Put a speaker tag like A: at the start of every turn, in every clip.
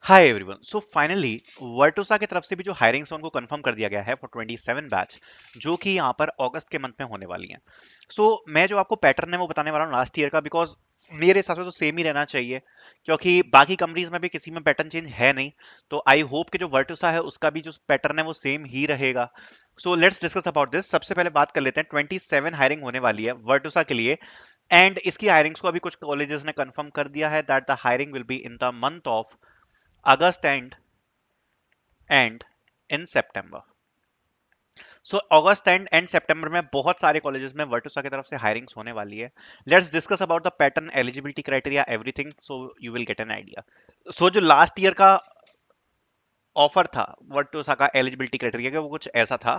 A: Hi everyone. So finally वर्टोसा की तरफ से भी जो हायरिंग्स है उनको कंफर्म कर दिया गया है फॉर 27 बैच, जो कि यहाँ पर अगस्त के मंथ में होने वाली हैं। मैं जो आपको पैटर्न है वो बताने वाला हूँ लास्ट ईयर का, बिकॉज मेरे हिसाब से तो सेम ही रहना चाहिए, क्योंकि बाकी कंपनीज में भी किसी में पैटर्न चेंज है नहीं। तो आई होप कि जो वर्टोसा है उसका भी जो पैटर्न है वो सेम ही रहेगा। So let's discuss about this. सबसे पहले बात कर लेते हैं, 27 हायरिंग होने वाली है वर्टोसा के लिए। एंड इसकी हायरिंग्स को अभी कुछ कॉलेजेस ने कंफर्म कर दिया है that the hiring will be in the month of August and in September. August and September में बहुत सारे कॉलेजेस में वर्टोसा की तरफ से हायरिंग्स होने वाली है। Let's discuss about the pattern, eligibility criteria, everything, so you will get an idea. जो लास्ट ईयर का ऑफर था वर्टोसा का एलिजिबिलिटी क्राइटेरिया का, वो कुछ ऐसा था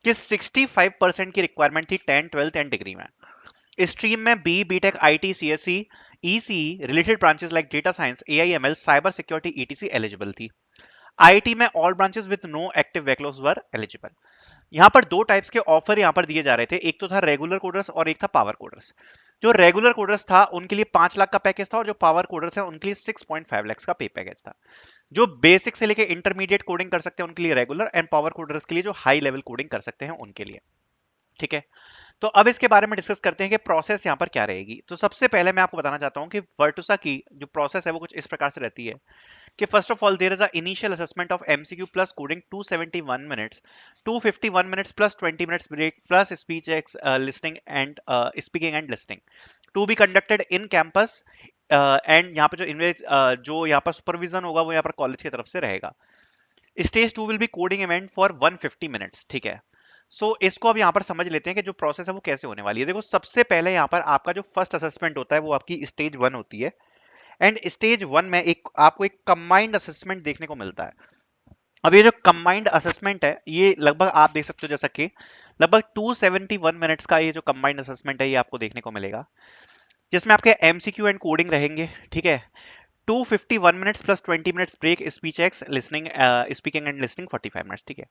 A: कि 65% की रिक्वायरमेंट थी 10 12th एंड डिग्री में। स्ट्रीम में B BTech IT CSC ECE related branches like data science AIML cyber security etc eligible थी। आईटी में all branches with no active backlogs were eligible. यहाँ पर दो टाइप्स के ऑफर यहाँ पर दिए जा रहे थे, एक तो था रेगुलर कोडर्स और एक था पावर कोडर्स। जो रेगुलर कोडर्स था उनके लिए 5 लाख का पैकेज था, और जो पावर कोडर्स है उनके लिए 6.5 लाख का पे पैकेज था। जो बेसिक से लेके इंटरमीडिएट कोडिंग कर सकते हैं उनके लिए रेगुलर, एंड पावर कोडर्स के लिए जो हाई लेवल कोडिंग कर सकते हैं उनके लिए। ठीक है। तो अब इसके बारे में डिस्कस करते हैं कि प्रोसेस यहाँ पर क्या रहेगी। तो सबसे पहले मैं आपको बताना चाहता हूँ कि वर्टुसा की जो प्रोसेस है वो कुछ इस प्रकार से रहती है कि first of all there is a initial assessment of MCQ plus coding 271 minutes, 251 minutes plus 20 minutes break plus speech listening and speaking and listening to be conducted in campus. And यहाँ पे जो इन्वेज जो यहाँ पर सुपरविजन होगा वो यहाँ पर कॉलेज की तरफ से रहेगा। Stage 2 will be coding event for 150 minutes. ठीक है। इसको अब यहाँ पर समझ लेते हैं कि जो प्रोसेस है वो कैसे होने वाली है। देखो, सबसे पहले यहाँ पर आपका जो फर्स्ट असेसमेंट होता है वो आपकी स्टेज 1 होती है। एंड स्टेज 1 में आपको एक कंबाइंड असेसमेंट देखने को मिलता है। अब ये जो कंबाइंड असेसमेंट है ये लगभग आप देख सकते हो, जैसा कि लगभग 271 मिनट्स का ये जो कंबाइंड असेसमेंट है ये आपको देखने को मिलेगा, जिसमें आपके एमसीक्यू एंड कोडिंग रहेंगे। ठीक है। 251 minutes plus 20 minutes break, speech x listening speaking and listening 45 minutes. ठीक है।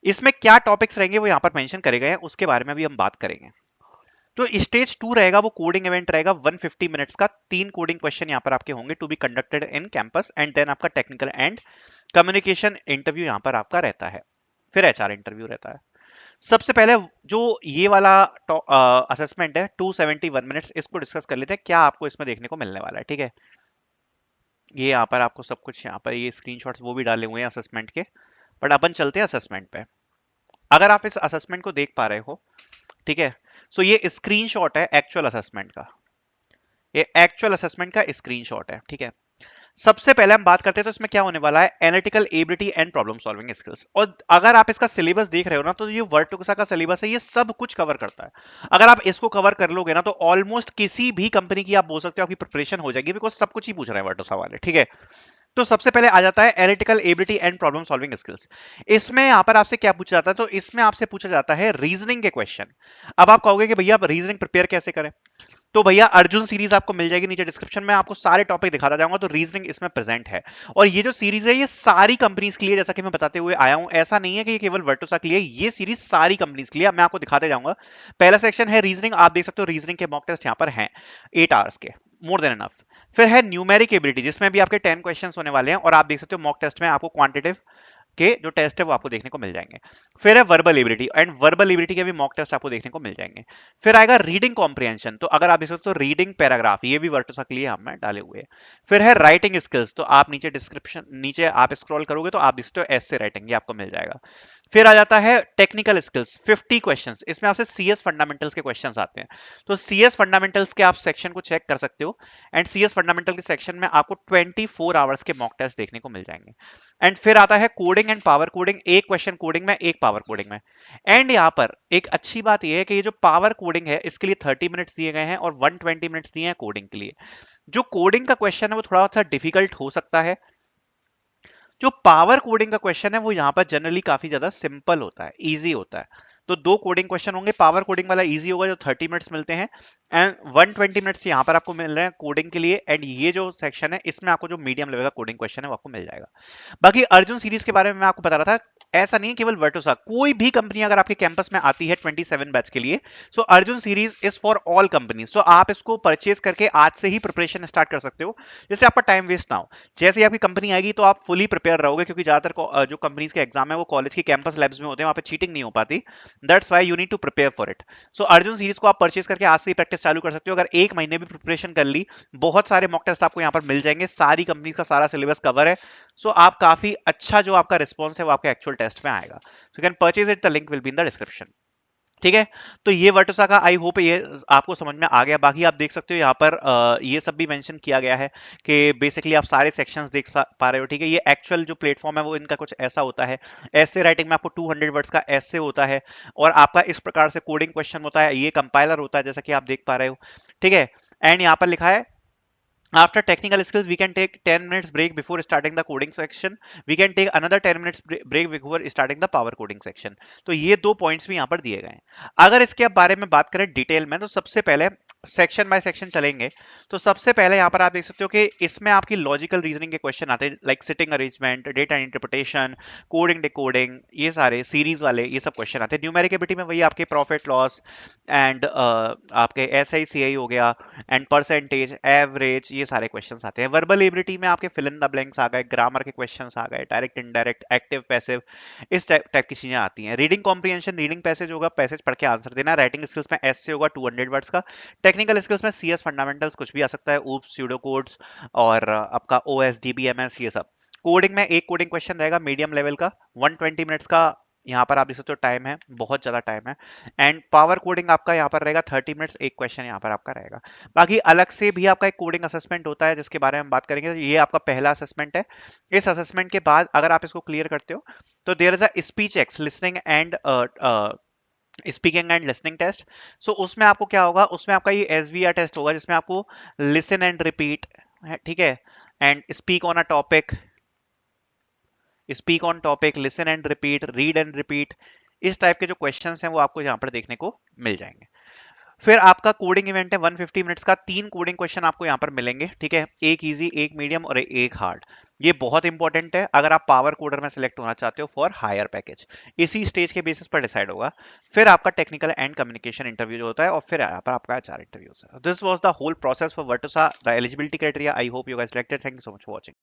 A: इसमें क्या टॉपिक्स रहेंगे वो यहाँ पर मेंशन करे गए हैं, उसके बारे में भी हम बात करेंगे। तो स्टेज 2 रहेगा वो कोडिंग इवेंट रहेगा 150 मिनट्स का। 3 कोडिंग क्वेश्चन यहाँ पर आपके होंगे to be conducted in campus, and then आपका टेक्निकल एंड कम्युनिकेशन इंटरव्यू यहाँ पर आपका रहता है। फिर एचआर इंटरव्यू रहता है। सबसे पहले जो ये वाला असेसमेंट है 271 मिनट्स, इसको डिस्कस कर लेते हैं क्या आपको इसमें देखने को मिलने वाला है। ठीक है। ये यहाँ पर आपको सब कुछ यहाँ पर ये स्क्रीनशॉट्स वो भी डाले हुए हैं असेसमेंट के, बट अपन चलते हैं असेसमेंट पे। अगर आप इस असेसमेंट को देख पा रहे हो, ठीक है, ये स्क्रीनशॉट है एक्चुअल असेसमेंट का। ये एक्चुअल असेसमेंट का स्क्रीनशॉट है। ठीक है। सबसे पहले हम बात करते हैं तो इसमें क्या होने वाला है, analytical ability and problem solving skills. और अगर आप इसका सिलेबस देख रहे हो ना, तो ये वर्टोसा का सिलेबस है, ये सब कुछ कवर करता है। अगर आप इसको कवर कर लोगे ना तो ऑलमोस्ट किसी भी कंपनी की आप बोल सकते हो आपकी प्रिपरेशन हो जाएगी, बिकॉज सब कुछ ही पूछ रहे हैं वर्टोसा वाले। ठीक है। तो सबसे पहले आ जाता है analytical ability and problem solving skills. इसमें यहां पर आपसे क्या पूछा जाता है, तो इसमें आपसे पूछा जाता है रीजनिंग के क्वेश्चन। अब आप कहोगे कि भैया आप रीजनिंग प्रिपेयर कैसे करें, तो भैया अर्जुन सीरीज आपको मिल जाएगी नीचे डिस्क्रिप्शन में, आपको सारे टॉपिक दिखाता जाऊंगा। तो रीजनिंग इसमें प्रेजेंट है। और ये जो सीरीज है ये सारी कंपनीज के लिए, जैसा कि मैं बताते हुए आया हूं, ऐसा नहीं है कि ये केवल वर्टोसा के लिए, ये सीरीज सारी कंपनीज के लिए। अब मैं आपको दिखाते जाऊंगा। पहला सेक्शन है रीजनिंग, आप देख सकते हो रीजनिंग के मॉक टेस्ट यहाँ पर हैं 8 आवर्स के, मोर देन इनफ। फिर है न्यूमेरिक एबिलिटी, जिसमें भी आपके 10 क्वेश्चंस होने वाले हैं, और आप देख सकते हो मॉक टेस्ट में आपको क्वांटिटेटिव के जो टेस्ट है वो आपको देखने को मिल जाएंगे। फिर है verbal ability, and verbal ability के भी मॉक टेस्ट आपको देखने को मिल जाएंगे। फिर आएगा रीडिंग कॉम्प्रिहेंशन, तो अगर आप देख सकते हो रीडिंग पैराग्राफ, ये भी वर्टोसा के लिए हमने डाले हुए हैं। फिर है राइटिंग स्किल्स, तो आप नीचे डिस्क्रिप्शन नीचे आप स्क्रॉल करोगे तो आप देख सकते हो एसे राइटिंग, ये आपको मिल जाएगा। फिर आ जाता है टेक्निकल स्किल्स 50 क्वेश्चंस, इसमें आपसे सीएस फंडामेंटल्स के क्वेश्चंस आते हैं। तो सीएस फंडामेंटल्स के आप सेक्शन को चेक कर सकते हो, एंड सीएस फंडामेंटल के सेक्शन में आपको 24 आवर्स के मॉक टेस्ट देखने को मिल जाएंगे। एंड फिर आता है कोडिंग एंड पावर कोडिंग, एक क्वेश्चन कोडिंग में एक पावर कोडिंग में। एंड यहाँ पर एक अच्छी बात यह है कि ये जो पावर कोडिंग है इसके लिए 30 मिनट्स दिए गए हैं और 120 मिनट्स दिए हैं कोडिंग के लिए। जो कोडिंग का क्वेश्चन है वो थोड़ा सा डिफिकल्ट हो सकता है। जो पावर कोडिंग का क्वेश्चन है वो यहाँ पर जनरली काफी ज्यादा सिंपल होता है, इजी होता है। तो दो कोडिंग क्वेश्चन होंगे, पावर कोडिंग वाला इजी होगा जो 30 मिनट्स मिलते हैं, एंड 120 मिनट्स यहाँ पर आपको मिल रहे हैं कोडिंग के लिए। एंड ये जो सेक्शन है इसमें आपको जो मीडियम लेवल का कोडिंग क्वेश्चन है वो आपको मिल जाएगा। बाकी अर्जुन सीरीज के बारे में मैं आपको बता रहा था, ऐसा नहीं है केवल वर्टोसा, कोई भी कंपनी अगर आपके कैंपस में आती है 27 बैच के लिए, so Arjun series is for all companies. So आप इसको परचेज करके आज से ही प्रिपरेशन स्टार्ट कर सकते हो, जिससे आपका टाइम वेस्ट ना हो। जैसे ही आपकी कंपनी आएगी तो आप फुली प्रिपेयर रहोगे, क्योंकि ज्यादातर जो कंपनीज के एग्जाम है वो कॉलेज की कैंपस लैब्स में होते हैं, वहां पे चीटिंग नहीं हो पाती। That's why you need to prepare for it. So Arjun series को आप परचेज करके आज से ही प्रैक्टिस चालू कर सकते हो। अगर एक महीने भी प्रिपरेशन कर ली, बहुत सारे मॉक टेस्ट आपको यहाँ पर मिल जाएंगे, सारी कंपनीज का सारा सिलेबस कवर है। सो आप काफी अच्छा जो आपका रिस्पॉन्स है वो आपके एक्चुअल टेस्ट में आएगा। So can purchase it, the link will be in the description. ठीक है, तो ये वर्टोसा का आई होप ये आपको समझ में आ गया। बाकी आप देख सकते हो यहाँ पर ये सब भी मेंशन किया गया है कि बेसिकली आप सारे सेक्शंस देख पा रहे हो। ठीक है, ये एक्चुअल जो प्लेटफॉर्म है वो इनका कुछ ऐसा होता है। ऐसे राइटिंग में आपको 200 वर्ड्स का ऐसे होता है, और आपका इस प्रकार से कोडिंग क्वेश्चन होता है, ये कंपाइलर होता है जैसा कि आप देख पा रहे हो। ठीक है, एंड यहाँ पर लिखा है after technical skills we can take 10 minutes break before starting the coding section, we can take another 10 minutes break before starting the power coding section। तो ये दो पॉइंट्स भी यहाँ पर दिए गए हैं। अगर इसके बारे में बात करें डिटेल में, तो सबसे पहले सेक्शन बाय सेक्शन चलेंगे। तो सबसे पहले यहाँ पर आप देख सकते हो कि इसमें आपकी लॉजिकल रीजनिंग के क्वेश्चन आते हैं, like sitting arrangement, data interpretation, coding decoding, ये सारे सीरीज वाले ये सब क्वेश्चन आते हैं। न्यूमेरिक एबिलिटी में वही आपके प्रॉफिट लॉस एंड आपके एस आई सी आई हो गया, एंड परसेंटेज, एवरेज, ये सारे क्वेश्चंस आते हैं। वर्बल एबिलिटी में आपके फिल इन द ब्लैंक्स आ गए, ग्रामर के क्वेश्चंस आ गए, डायरेक्ट इनडायरेक्ट, एक्टिव पैसिव, इस टाइप की चीजें आती हैं। रीडिंग कॉम्प्रिहेंशन, रीडिंग पैसेज होगा, पैसेज पढ़ के आंसर देना। राइटिंग स्किल्स में एस से होगा 200 वर्ड्स का। टेक्निकल स्किल्स में सी एस फंडामेंटल्स कुछ भी आ सकता है, ऊप्स, स्यूडो कोड्स, और आपका O S D B M S, ये सब। कोडिंग में एक कोडिंग क्वेश्चन रहेगा मीडियम लेवल का, 120 मिनट्स का। यहाँ पर आप देख सकते हो टाइम है, बहुत ज्यादा टाइम है। एंड पावर कोडिंग आपका यहाँ पर रहेगा 30 मिनट्स, एक क्वेश्चन यहाँ पर आपका रहेगा। बाकी अलग से भी आपका एक कोडिंग असेसमेंट होता है जिसके बारे में बात करेंगे। तो ये आपका पहला असेसमेंट है। इस असेसमेंट के बाद अगर आप इसको क्लियर करते हो तो there is a speech x listening and speaking and listening test. So उसमें आपको क्या होगा, उसमें आपका ये एस वी आर टेस्ट होगा, जिसमें आपको लिसन एंड रिपीट, ठीक है, and speak on a topic, speak on topic, listen and repeat, read and repeat, इस टाइप के जो क्वेश्चंस हैं वो आपको यहाँ पर देखने को मिल जाएंगे। फिर आपका कोडिंग इवेंट है 150 मिनट्स का, 3 कोडिंग क्वेश्चन आपको यहाँ पर मिलेंगे। ठीक है, एक इजी, एक मीडियम और एक हार्ड। ये बहुत इंपॉर्टेंट है अगर आप पावर कोडर में सिलेक्ट होना चाहते हो फॉर हायर पैकेज। इसी स्टेज के बेसिस पर डिसाइड होगा। फिर आपका टेक्निकल एंड कम्युनिकेशन इंटरव्यू जो होता है, और फिर यहाँ पर आपका एचआर इंटरव्यू होता है। This was the whole process for Virtusa, the eligibility criteria. I hope you guys selected. Thank you so much for watching.